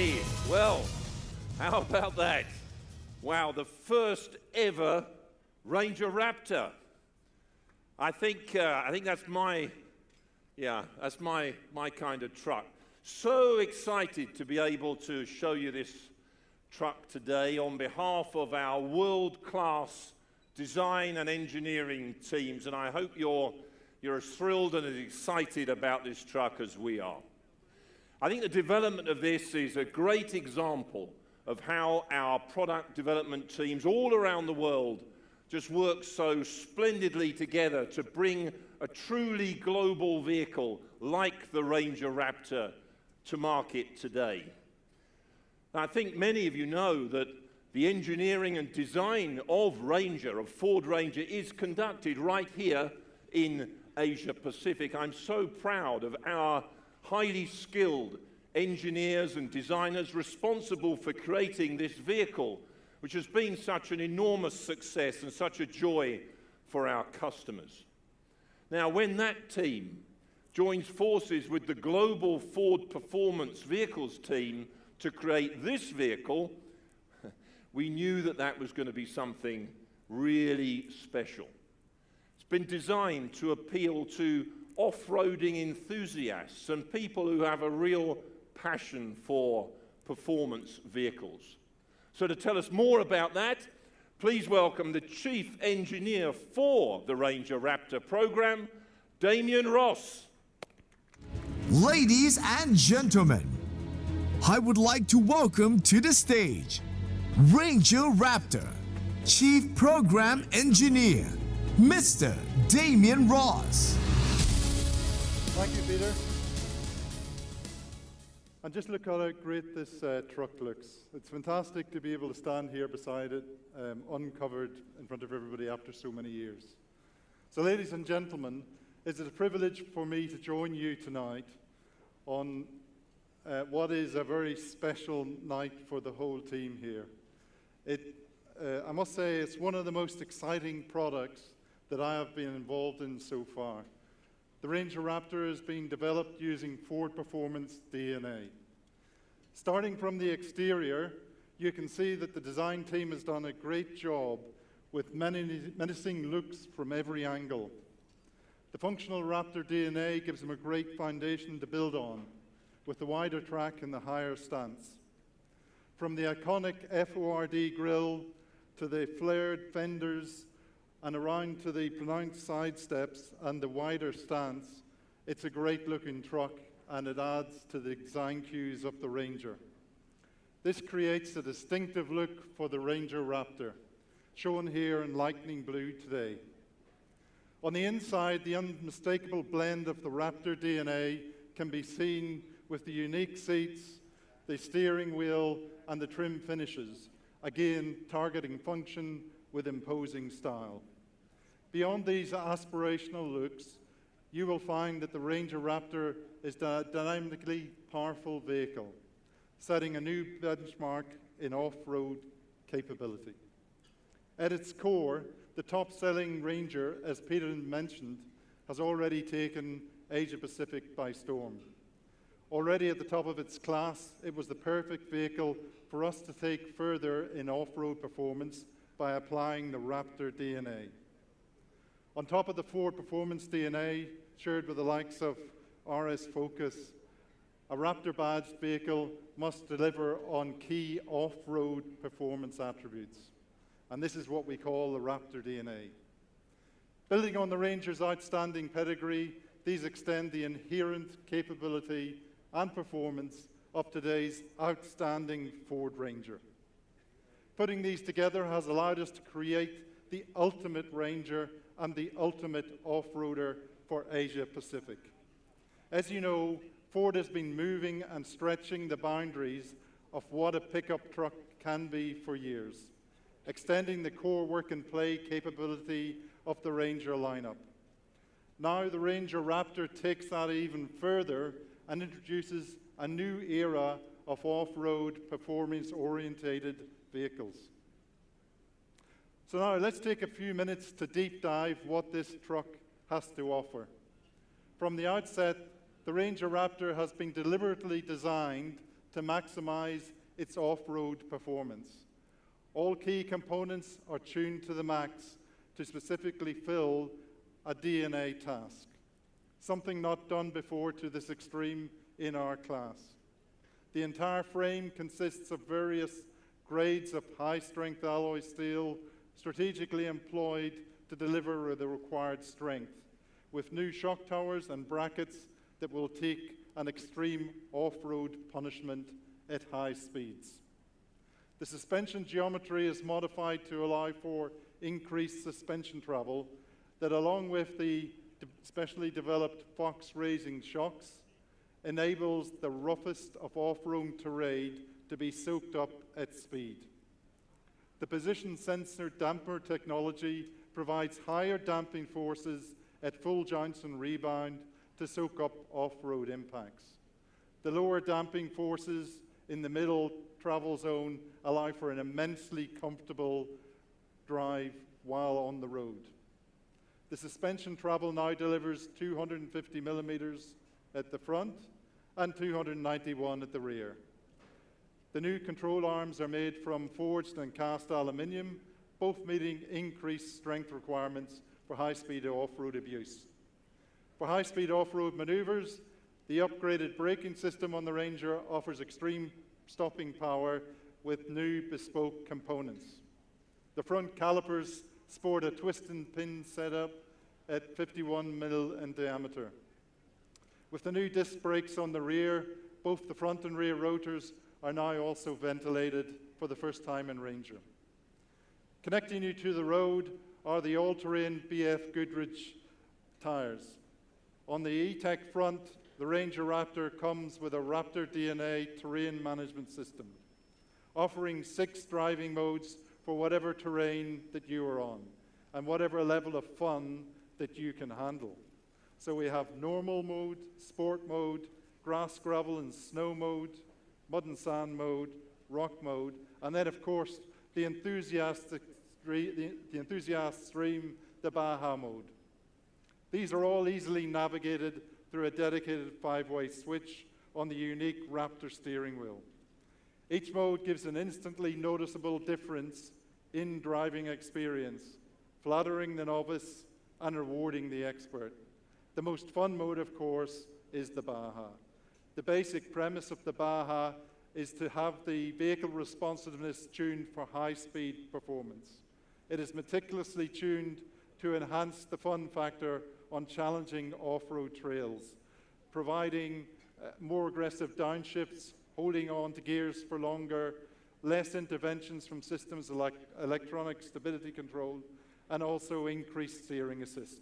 Okay, well, how about that? Wow, the first ever Ranger Raptor. I think that's my kind of truck. So excited to be able to show you this truck today on behalf of our world-class design and engineering teams, and I hope you're as thrilled and as excited about this truck as we are. I think the development of this is a great example of how our product development teams all around the world just work so splendidly together to bring a truly global vehicle like the Ranger Raptor to market today. Now, I think many of you know that the engineering and design of Ford Ranger, is conducted right here in Asia Pacific. I'm so proud of our highly skilled engineers and designers responsible for creating this vehicle, which has been such an enormous success and such a joy for our customers. Now, when that team joins forces with the global Ford Performance Vehicles team to create this vehicle, we knew that that was going to be something really special. It's been designed to appeal to off-roading enthusiasts and people who have a real passion for performance vehicles. So to tell us more about that, please welcome the Chief Engineer for the Ranger Raptor program, Damien Ross. Ladies and gentlemen, I would like to welcome to the stage Ranger Raptor Chief Program Engineer, Mr. Damien Ross. Thank you, Peter. And just look how great this truck looks. It's fantastic to be able to stand here beside it, uncovered in front of everybody after so many years. So ladies and gentlemen, it's a privilege for me to join you tonight on what is a very special night for the whole team here. I must say it's one of the most exciting products that I have been involved in so far. The Ranger Raptor is being developed using Ford Performance DNA. Starting from the exterior, you can see that the design team has done a great job with menacing looks from every angle. The functional Raptor DNA gives them a great foundation to build on, with the wider track and the higher stance. From the iconic FORD grille to the flared fenders and around to the pronounced side steps and the wider stance, it's a great looking truck and it adds to the design cues of the Ranger. This creates a distinctive look for the Ranger Raptor, shown here in lightning blue today. On the inside, the unmistakable blend of the Raptor DNA can be seen with the unique seats, the steering wheel, and the trim finishes, again targeting function with imposing style. Beyond these aspirational looks, you will find that the Ranger Raptor is a dynamically powerful vehicle, setting a new benchmark in off-road capability. At its core, the top-selling Ranger, as Peter mentioned, has already taken Asia Pacific by storm. Already at the top of its class, it was the perfect vehicle for us to take further in off-road performance by applying the Raptor DNA. On top of the Ford Performance DNA, shared with the likes of RS Focus, a Raptor badged vehicle must deliver on key off-road performance attributes. And this is what we call the Raptor DNA. Building on the Ranger's outstanding pedigree, these extend the inherent capability and performance of today's outstanding Ford Ranger. Putting these together has allowed us to create the ultimate Ranger and the ultimate off-roader for Asia Pacific. As you know, Ford has been moving and stretching the boundaries of what a pickup truck can be for years, extending the core work and play capability of the Ranger lineup. Now the Ranger Raptor takes that even further and introduces a new era of off-road performance-orientated vehicles. So now let's take a few minutes to deep dive what this truck has to offer. From the outset, the Ranger Raptor has been deliberately designed to maximize its off-road performance. All key components are tuned to the max to specifically fill a DNA task, something not done before to this extreme in our class. The entire frame consists of various grades of high-strength alloy steel strategically employed to deliver the required strength, with new shock towers and brackets that will take an extreme off-road punishment at high speeds. The suspension geometry is modified to allow for increased suspension travel that, along with the specially developed Fox raising shocks, enables the roughest of off-road terrain to be soaked up at speed. The position sensor damper technology provides higher damping forces at full jounce and rebound to soak up off-road impacts. The lower damping forces in the middle travel zone allow for an immensely comfortable drive while on the road. The suspension travel now delivers 250 millimeters at the front and 291 at the rear. The new control arms are made from forged and cast aluminium, both meeting increased strength requirements for high-speed off-road abuse. For high-speed off-road maneuvers, the upgraded braking system on the Ranger offers extreme stopping power with new bespoke components. The front calipers sport a twist and pin setup at 51 mil in diameter. With the new disc brakes on the rear, both the front and rear rotors are now also ventilated for the first time in Ranger. Connecting you to the road are the all-terrain BF Goodrich tires. On the E-Tech front, the Ranger Raptor comes with a Raptor DNA terrain management system, offering 6 driving modes for whatever terrain that you are on and whatever level of fun that you can handle. So we have normal mode, sport mode, grass, gravel, and snow mode, mud and sand mode, rock mode, and then, of course, the enthusiast stream, the Baja mode. These are all easily navigated through a dedicated 5-way switch on the unique Raptor steering wheel. Each mode gives an instantly noticeable difference in driving experience, flattering the novice and rewarding the expert. The most fun mode, of course, is the Baja. The basic premise of the Baja is to have the vehicle responsiveness tuned for high-speed performance. It is meticulously tuned to enhance the fun factor on challenging off-road trails, providing more aggressive downshifts, holding on to gears for longer, less interventions from systems like electronic stability control, and also increased steering assist.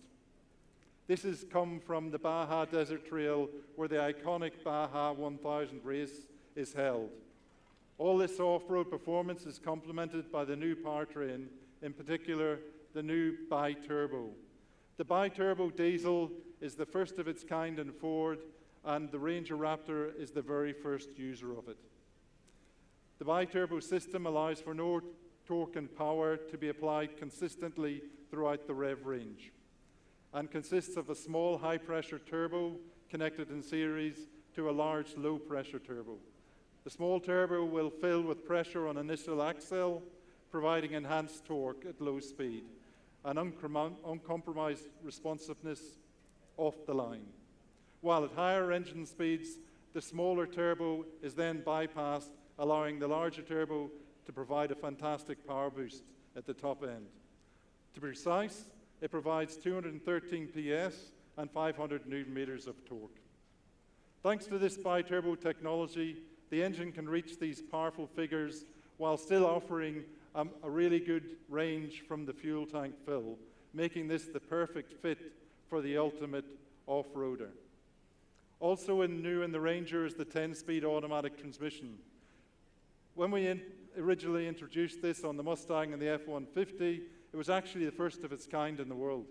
This has come from the Baja Desert Trail, where the iconic Baja 1000 race is held. All this off-road performance is complemented by the new powertrain, in particular, the new bi-turbo. The bi-turbo diesel is the first of its kind in Ford, and the Ranger Raptor is the very first user of it. The bi-turbo system allows for no torque and power to be applied consistently throughout the rev range, and consists of a small high-pressure turbo connected in series to a large low-pressure turbo. The small turbo will fill with pressure on initial axle, providing enhanced torque at low speed and uncompromised responsiveness off the line. While at higher engine speeds, the smaller turbo is then bypassed, allowing the larger turbo to provide a fantastic power boost at the top end. To be precise, it provides 213 PS and 500 Newton meters of torque. Thanks to this bi-turbo technology, the engine can reach these powerful figures while still offering a really good range from the fuel tank fill, making this the perfect fit for the ultimate off-roader. Also new in the Ranger is the 10-speed automatic transmission. When we originally introduced this on the Mustang and the F-150, it was actually the first of its kind in the world.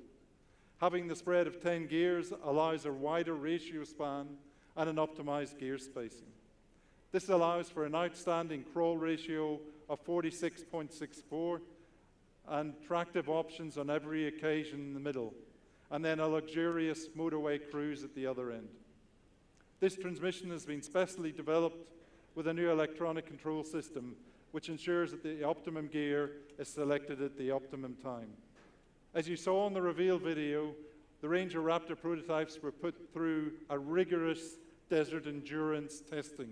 Having the spread of 10 gears allows a wider ratio span and an optimized gear spacing. This allows for an outstanding crawl ratio of 46.64 and tractive options on every occasion in the middle, and then a luxurious motorway cruise at the other end. This transmission has been specially developed with a new electronic control system, which ensures that the optimum gear is selected at the optimum time. As you saw in the reveal video, the Ranger Raptor prototypes were put through a rigorous desert endurance testing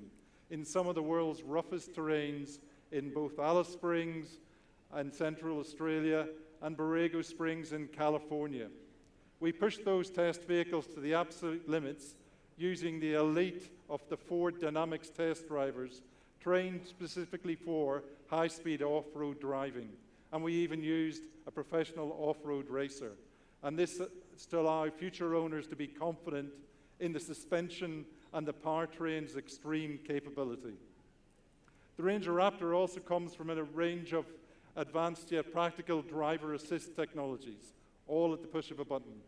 in some of the world's roughest terrains in both Alice Springs in Central Australia and Borrego Springs in California. We pushed those test vehicles to the absolute limits using the elite of the Ford Dynamics test drivers trained specifically for high-speed off-road driving. And we even used a professional off-road racer. And this is to allow future owners to be confident in the suspension and the powertrain's extreme capability. The Ranger Raptor also comes from a range of advanced yet practical driver assist technologies, all at the push of a button.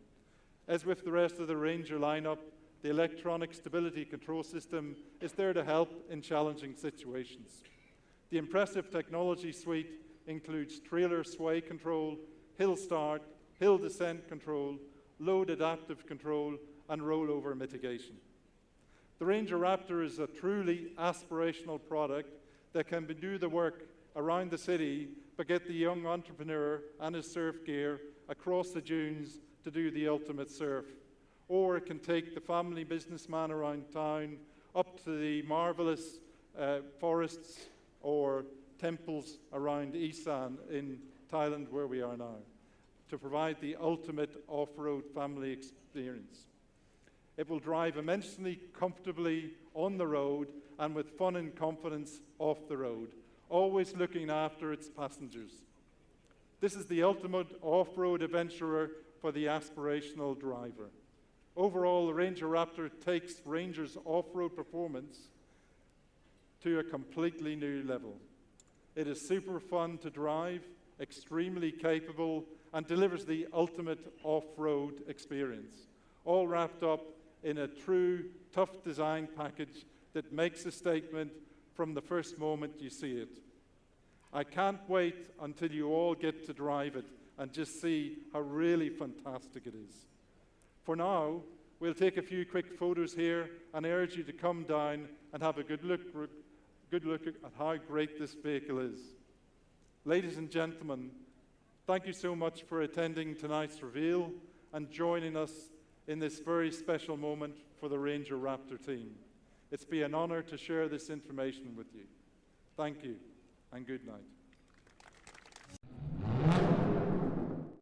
As with the rest of the Ranger lineup, the electronic stability control system is there to help in challenging situations. The impressive technology suite includes trailer sway control, hill start, hill descent control, load adaptive control, and rollover mitigation. The Ranger Raptor is a truly aspirational product that can do the work around the city, but get the young entrepreneur and his surf gear across the dunes to do the ultimate surf. Or it can take the family businessman around town up to the marvelous forests or temples around Isan in Thailand, where we are now, to provide the ultimate off-road family experience. It will drive immensely comfortably on the road and with fun and confidence off the road, always looking after its passengers. This is the ultimate off-road adventurer for the aspirational driver. Overall, the Ranger Raptor takes Ranger's off-road performance to a completely new level. It is super fun to drive, extremely capable, and delivers the ultimate off-road experience, all wrapped up in a true, tough design package that makes a statement from the first moment you see it. I can't wait until you all get to drive it and just see how really fantastic it is. For now, we'll take a few quick photos here and urge you to come down and have a good look at how great this vehicle is. Ladies and gentlemen, thank you so much for attending tonight's reveal and joining us in this very special moment for the Ranger Raptor team. It's been an honor to share this information with you. Thank you, and good night.